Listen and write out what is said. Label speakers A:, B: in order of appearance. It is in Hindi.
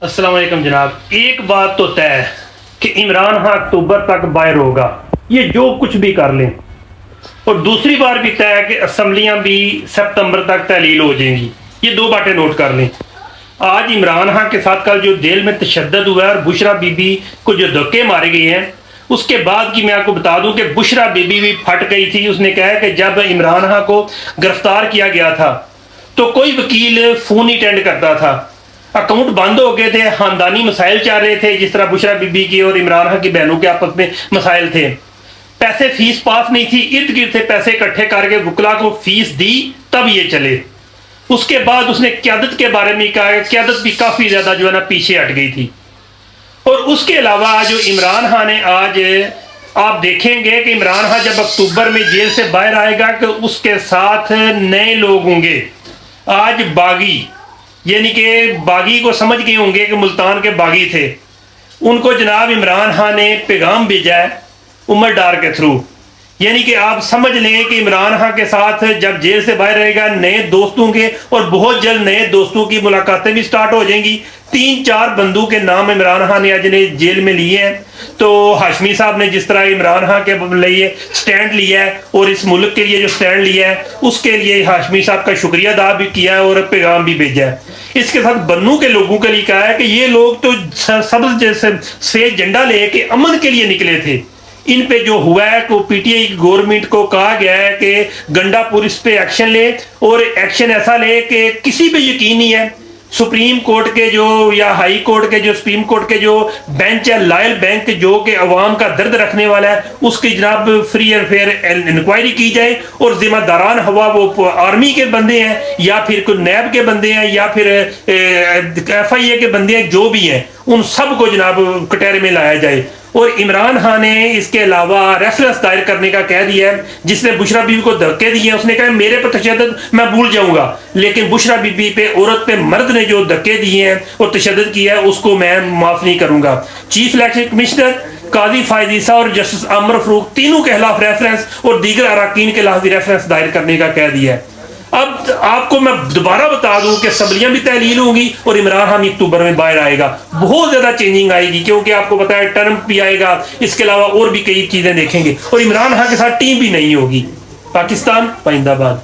A: अस्सलाम वालेकुम जनाब। एक बात तो तय है कि इमरान खान अक्टूबर तक बाहर होगा, ये जो कुछ भी कर लें। और दूसरी बार भी तय है कि असम्बलियाँ भी सितंबर तक तहलील हो जाएंगी। ये दो बातें नोट कर लें। आज इमरान खान के साथ कल जो जेल में तशद्दुद हुआ है और बुशरा बीबी को जो धक्के मारे गए हैं, उसके बाद की मैं आपको बता दूं कि बुशरा बीबी भी फट गई थी। उसने कहा कि जब इमरान खान को गिरफ्तार किया गया था तो कोई वकील फ़ोन ही अटेंड करता था, अकाउंट बंद हो गए थे, खानदानी मसाइल चल रहे थे, जिस तरह बुशरा बीबी की और इमरान खान की बहनों के आपस में मसाइल थे। पैसे फीस पास नहीं थी, इर्द गिर्द से पैसे इकट्ठे करके वकला को फीस दी, तब ये चले। उसके बाद उसने क्यादत के बारे में कहा, क्यादत भी काफ़ी ज़्यादा जो है ना पीछे हट गई थी। और उसके अलावा जो इमरान खान ने आज आप देखेंगे कि इमरान खान जब अक्टूबर में जेल से बाहर आएगा कि उसके साथ नए लोग होंगे। आज बागी यानी कि बागी को समझ गए होंगे कि मुल्तान के बागी थे, उनको जनाब इमरान खान ने पैगाम भेजा है उमर डार के थ्रू। यानी कि आप समझ लें कि इमरान खान के साथ जब जेल से बाहर रहेगा नए दोस्त होंगे और बहुत जल्द नए दोस्तों की मुलाकातें भी स्टार्ट हो जाएंगी। 3-4 बंदों के नाम इमरान खान ने आज ने जेल में लिए हैं। तो हाशमी साहब ने जिस तरह इमरान खान के लिए स्टैंड लिया है और इस मुल्क के लिए जो स्टैंड लिया है उसके लिए हाशमी साहब का शुक्रिया अदा भी किया है और पैगाम भी भेजा है। इसके साथ बन्नू के लोगों के लिए कहा है कि ये लोग तो सबसे जैसे सफेद झंडा लेके अमन के लिए निकले थे। इन पे जो हुआ है को पीटीआई गवर्नमेंट को कहा गया है कि गंडापुर इस पे एक्शन ले और एक्शन ऐसा ले कि किसी पे यकीन नहीं है। सुप्रीम कोर्ट के जो या हाई कोर्ट के जो सुप्रीम कोर्ट के जो बेंच है, लॉयल बेंच जो कि अवाम का दर्द रखने वाला है, उसकी जनाब फ्री एंड फेयर इंक्वायरी की जाए और जिम्मेदारान हवा वो आर्मी के बंदे हैं या फिर कोई नैब के बंदे हैं या फिर FIA के बंदे हैं, जो भी हैं उन सब को जनाब कटहरे में लाया जाए। और इमरान खान ने इसके अलावा रेफरेंस दायर करने का कह दिया है। जिसने बुशरा बीबी को धक्के दिए उसने कहा मेरे पर तशद्दुद मैं भूल जाऊंगा, लेकिन बुशरा बीबी पे औरत पे मर्द ने जो धक्के दिए हैं और तशद्दुद किया है उसको मैं माफ नहीं करूंगा। चीफ इलेक्शन कमिश्नर काजी फायद ईसा और जस्टिस आमर फरूक तीनों के खिलाफ रेफरेंस और दीगर अराकीन के खिलाफ भी रेफरेंस दायर करने का कह दिया है। अब आपको मैं दोबारा बता दूं कि असम्बलियां भी तहलील होंगी और इमरान खान अक्टूबर में बाहर आएगा। बहुत ज्यादा चेंजिंग आएगी क्योंकि आपको पता है ट्रंप भी आएगा, इसके अलावा और भी कई चीजें देखेंगे और इमरान खान के साथ टीम भी नहीं होगी। पाकिस्तान जिंदाबाद।